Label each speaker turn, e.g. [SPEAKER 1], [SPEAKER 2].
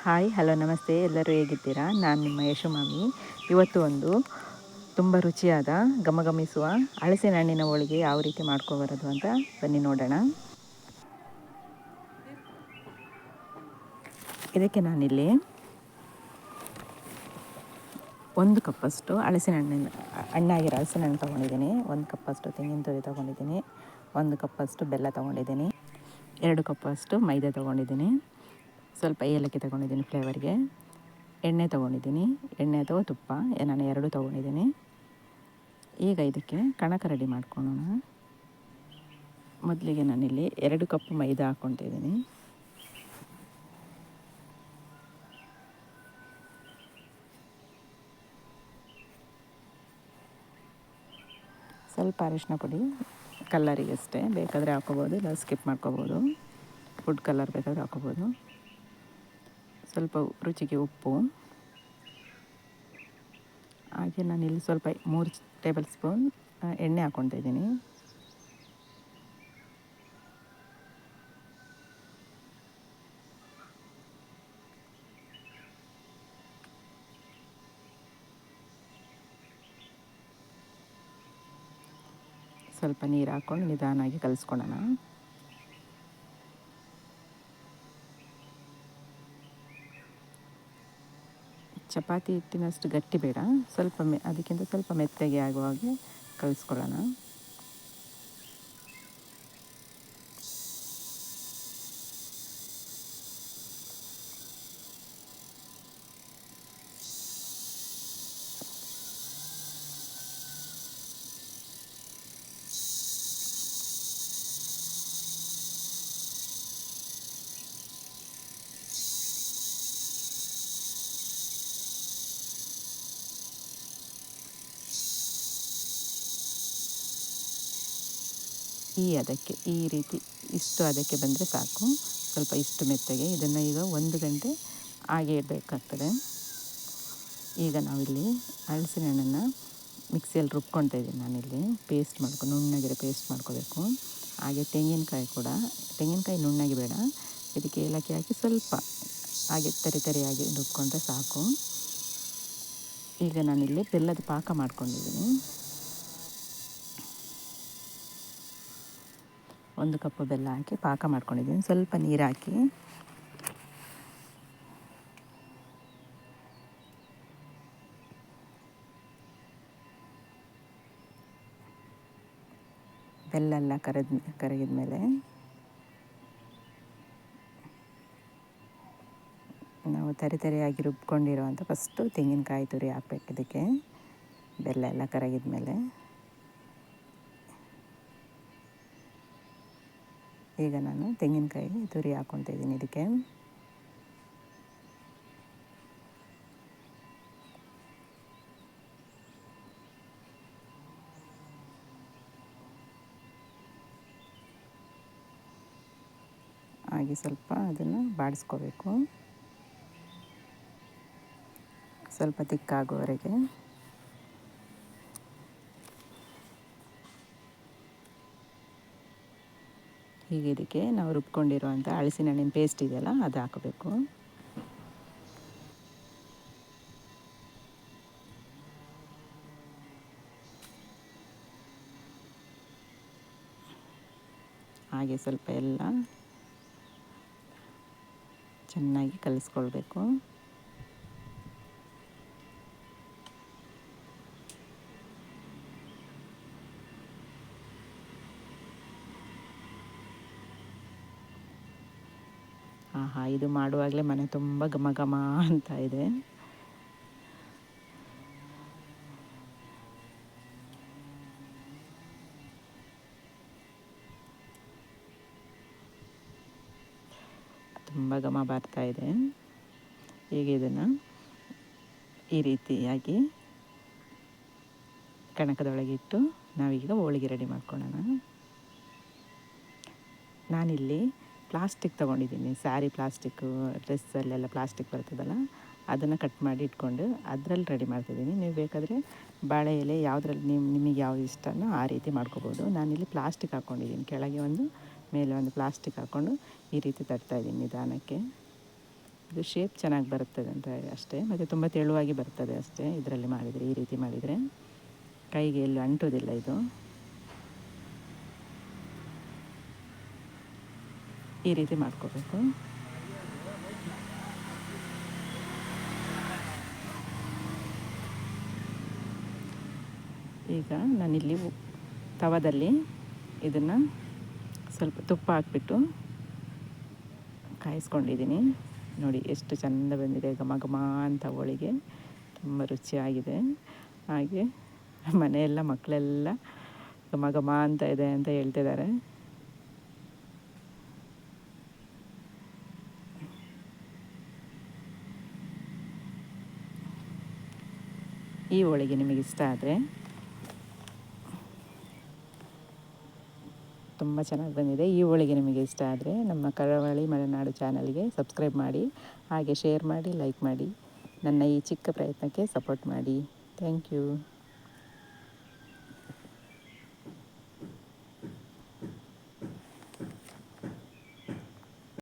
[SPEAKER 1] Hi hello ನಮಸ್ತೆ, ಎಲ್ಲರೂ ಹೇಗಿದ್ದೀರಾ? ನಾನು ನಿಮ್ಮ ಯಶೋಮಾಮಿ. ಇವತ್ತು ಒಂದು ತುಂಬ ರುಚಿಯಾದ ಘಮಘಮಿಸುವ ಹಲಸಿನ ಹಣ್ಣಿನ ಹೋಳಿಗೆ ಯಾವ ರೀತಿ ಮಾಡ್ಕೊಬರೋದು ಅಂತ ಬನ್ನಿ ನೋಡೋಣ. ಇದಕ್ಕೆ ನಾನಿಲ್ಲಿ 1 ಕಪ್ಪಷ್ಟು ಹಣ್ಣಾಗಿರೋ ಹಲಸಿನ ಹಣ್ಣು ತೊಗೊಂಡಿದ್ದೀನಿ, 1 ಕಪ್ಪಷ್ಟು ತೆಂಗಿನ ತುರಿ ತೊಗೊಂಡಿದ್ದೀನಿ, 1 ಕಪ್ಪಷ್ಟು ಬೆಲ್ಲ ತೊಗೊಂಡಿದ್ದೀನಿ, 2 ಕಪ್ಪಷ್ಟು ಮೈದಾ ತೊಗೊಂಡಿದ್ದೀನಿ, ಸ್ವಲ್ಪ ಏಲಕ್ಕಿ ತೊಗೊಂಡಿದ್ದೀನಿ ಫ್ಲೇವರ್ಗೆ, ಎಣ್ಣೆ ತೊಗೊಂಡಿದ್ದೀನಿ, ಎಣ್ಣೆ ಅಥವಾ ತುಪ್ಪ ನಾನು 2 ತೊಗೊಂಡಿದ್ದೀನಿ. ಈಗ ಇದಕ್ಕೆ ಕಣಕ ರೆಡಿ ಮಾಡ್ಕೊಳ್ಳೋಣ. ಮೊದಲಿಗೆ ನಾನಿಲ್ಲಿ 2 ಕಪ್ ಮೈದಾ ಹಾಕ್ಕೊತಿದ್ದೀನಿ. ಸ್ವಲ್ಪ ಅರಿಶಿನ ಪುಡಿ ಕಲ್ಲರಿಗಷ್ಟೇ, ಬೇಕಾದರೆ ಹಾಕ್ಕೋಬೋದು, ಇಲ್ಲ ಸ್ಕಿಪ್ ಮಾಡ್ಕೋಬೋದು. ಫುಡ್ ಕಲರ್ ಬೇಕಾದರೆ ಹಾಕ್ಕೋಬೋದು. ಸ್ವಲ್ಪ ರುಚಿಗೆ ಉಪ್ಪು, ಹಾಗೆ ನಾನಿಲ್ಲಿ ಸ್ವಲ್ಪ 3 ಟೇಬಲ್ ಸ್ಪೂನ್ ಎಣ್ಣೆ ಹಾಕ್ಕೊತಿದ್ದೀನಿ. ಸ್ವಲ್ಪ ನೀರು ಹಾಕ್ಕೊಂಡು ನಿಧಾನವಾಗಿ ಕಲಿಸ್ಕೊಳ್ಳೋಣ. ಚಪಾತಿ ಹಿಟ್ಟಿನಷ್ಟು ಗಟ್ಟಿ ಬೇಡ, ಸ್ವಲ್ಪ ಅದಕ್ಕಿಂತ ಸ್ವಲ್ಪ ಮೆತ್ತಗೆ ಆಗುವ ಹಾಗೆ ಕಲಿಸ್ಕೊಳ್ಳೋಣ. ಈ ರೀತಿ ಇಷ್ಟು ಅದಕ್ಕೆ ಬಂದರೆ ಸಾಕು. ಸ್ವಲ್ಪ ಇಷ್ಟು ಮೆತ್ತಗೆ ಇದನ್ನು ಈಗ 1 ಗಂಟೆ ಹಾಗೆ ಇಡಬೇಕಾಗ್ತದೆ. ಈಗ ನಾವಿಲ್ಲಿ ಹಲಸಿನ ಹಣ್ಣನ್ನು ಮಿಕ್ಸಿಯಲ್ಲಿ ರುಬ್ಕೊಳ್ತಾ ಇದ್ದೀನಿ. ನಾನಿಲ್ಲಿ ನುಣ್ಣಗೆ ಪೇಸ್ಟ್ ಮಾಡ್ಕೋಬೇಕು. ಹಾಗೆ ತೆಂಗಿನಕಾಯಿ ನುಣ್ಣಗೆ ಬೇಡ, ಇದಕ್ಕೆ ಏಲಕ್ಕಿ ಹಾಕಿ ಸ್ವಲ್ಪ ಹಾಗೆ ತರಿಯಾಗಿ ರುಬ್ಕೊಂಡ್ರೆ ಸಾಕು. ಈಗ ನಾನಿಲ್ಲಿ ಬೆಲ್ಲದ ಪಾಕ ಮಾಡ್ಕೊಂಡಿದ್ದೀನಿ. 1 ಕಪ್ ಬೆಲ್ಲ ಹಾಕಿ ಪಾಕ ಮಾಡ್ಕೊಂಡಿದ್ದೀನಿ. ಸ್ವಲ್ಪ ನೀರು ಹಾಕಿ ಬೆಲ್ಲ ಎಲ್ಲ ಕರಗಿದ ಮೇಲೆ ನಾವು ತರಿಯಾಗಿ ರುಬ್ಕೊಂಡಿರುವಂಥ ಫಸ್ಟು ತೆಂಗಿನಕಾಯಿ ತುರಿ ಹಾಕ್ಬೇಕು. ಇದಕ್ಕೆ ಬೆಲ್ಲ ಎಲ್ಲ ಕರಗಿದ ಮೇಲೆ ಈಗ ನಾನು ತೆಂಗಿನಕಾಯಿ ತುರಿ ಹಾಕ್ಕೊತಾ ಇದ್ದೀನಿ. ಇದಕ್ಕೆ ಹಾಗೆ ಸ್ವಲ್ಪ ಅದನ್ನು ಬಾಡಿಸ್ಕೋಬೇಕು, ಸ್ವಲ್ಪ ತಿಕ್ಕಾಗುವವರೆಗೆ. ಹೀಗೆ ಇದಕ್ಕೆ ನಾವು ರುಬ್ಕೊಂಡಿರುವಂಥ ಹಲಸಿನ ಹಣ್ಣಿನ ಪೇಸ್ಟ್ ಇದೆಯಲ್ಲ, ಅದು ಹಾಕಬೇಕು. ಹಾಗೆ ಸ್ವಲ್ಪ ಎಲ್ಲ ಚೆನ್ನಾಗಿ ಕಲಿಸ್ಕೊಳ್ಬೇಕು. ಇದು ಮಾಡುವಾಗಲೇ ಮನೆ ತುಂಬ ಘಮ ಘಮ ಅಂತ ಇದೆ. ತುಂಬ ಘಮ ಬರ್ತಾ ಇದೆ. ಹೀಗೆ ಇದನ್ನು ಈ ರೀತಿಯಾಗಿ ಕಣಕದೊಳಗಿಟ್ಟು ನಾವೀಗ ಹೋಳಿಗೆ ರೆಡಿ ಮಾಡ್ಕೊಳ್ಳೋಣ. ನಾನಿಲ್ಲಿ ಪ್ಲಾಸ್ಟಿಕ್ ತೊಗೊಂಡಿದ್ದೀನಿ, ಸ್ಯಾರಿ ಪ್ಲಾಸ್ಟಿಕ್ಕು, ಡ್ರೆಸ್ಸಲ್ಲೆಲ್ಲ ಪ್ಲಾಸ್ಟಿಕ್ ಬರ್ತದಲ್ಲ, ಅದನ್ನು ಕಟ್ ಮಾಡಿ ಇಟ್ಕೊಂಡು ಅದರಲ್ಲಿ ರೆಡಿ ಮಾಡ್ತಿದ್ದೀನಿ. ನೀವು ಬೇಕಾದರೆ ಬಾಳೆ ಎಲೆ ಯಾವುದ್ರಲ್ಲಿ ನಿಮಗೆ ಯಾವ್ದು ಇಷ್ಟನೋ ಆ ರೀತಿ ಮಾಡ್ಕೋಬೋದು. ನಾನಿಲ್ಲಿ ಪ್ಲಾಸ್ಟಿಕ್ ಹಾಕ್ಕೊಂಡಿದ್ದೀನಿ, ಕೆಳಗೆ ಒಂದು ಮೇಲೆ ಒಂದು ಪ್ಲಾಸ್ಟಿಕ್ ಹಾಕ್ಕೊಂಡು ಈ ರೀತಿ ತಟ್ತಾಯಿದ್ದೀನಿ ನಿಧಾನಕ್ಕೆ. ಅದು ಶೇಪ್ ಚೆನ್ನಾಗಿ ಬರುತ್ತದೆ ಅಂತ ಅಷ್ಟೇ, ಮತ್ತು ತುಂಬ ತೆಳುವಾಗಿ ಬರ್ತದೆ ಅಷ್ಟೇ ಇದರಲ್ಲಿ ಮಾಡಿದರೆ. ಈ ರೀತಿ ಮಾಡಿದರೆ ಕೈಗೆ ಎಲ್ಲೂ ಅಂಟೋದಿಲ್ಲ ಇದು. ಈ ರೀತಿ ಮಾಡ್ಕೋಬೇಕು. ಈಗ ನಾನಿಲ್ಲಿ ತವದಲ್ಲಿ ಇದನ್ನು ಸ್ವಲ್ಪ ತುಪ್ಪ ಹಾಕ್ಬಿಟ್ಟು ಕಾಯಿಸ್ಕೊಂಡಿದ್ದೀನಿ. ನೋಡಿ ಎಷ್ಟು ಚೆಂದ ಬಂದಿದೆ, ಘಮ ಘಮ ಅಂತ ಹೋಳಿಗೆ, ತುಂಬ ರುಚಿಯಾಗಿದೆ. ಹಾಗೆ ಮನೆಯೆಲ್ಲ ಮಕ್ಕಳೆಲ್ಲ ಘಮ ಘಮ ಅಂತ ಇದೆ ಅಂತ ಹೇಳ್ತಿದ್ದಾರೆ. ಈ ಹೋಳಿಗೆ ನಿಮಗೆ ಇಷ್ಟ ಆದರೆ, ತುಂಬ ಚೆನ್ನಾಗಿ ಬಂದಿದೆ. ಈ ಹೋಳಿಗೆ ನಿಮಗೆ ಇಷ್ಟ ಆದರೆ ನಮ್ಮ ಕರಾವಳಿ ಮಲೆನಾಡು ಚಾನಲ್ಗೆ ಸಬ್ಸ್ಕ್ರೈಬ್ ಮಾಡಿ, ಹಾಗೆ ಶೇರ್ ಮಾಡಿ, ಲೈಕ್ ಮಾಡಿ. ನನ್ನ ಈ ಚಿಕ್ಕ ಪ್ರಯತ್ನಕ್ಕೆ ಸಪೋರ್ಟ್ ಮಾಡಿ. Thank you.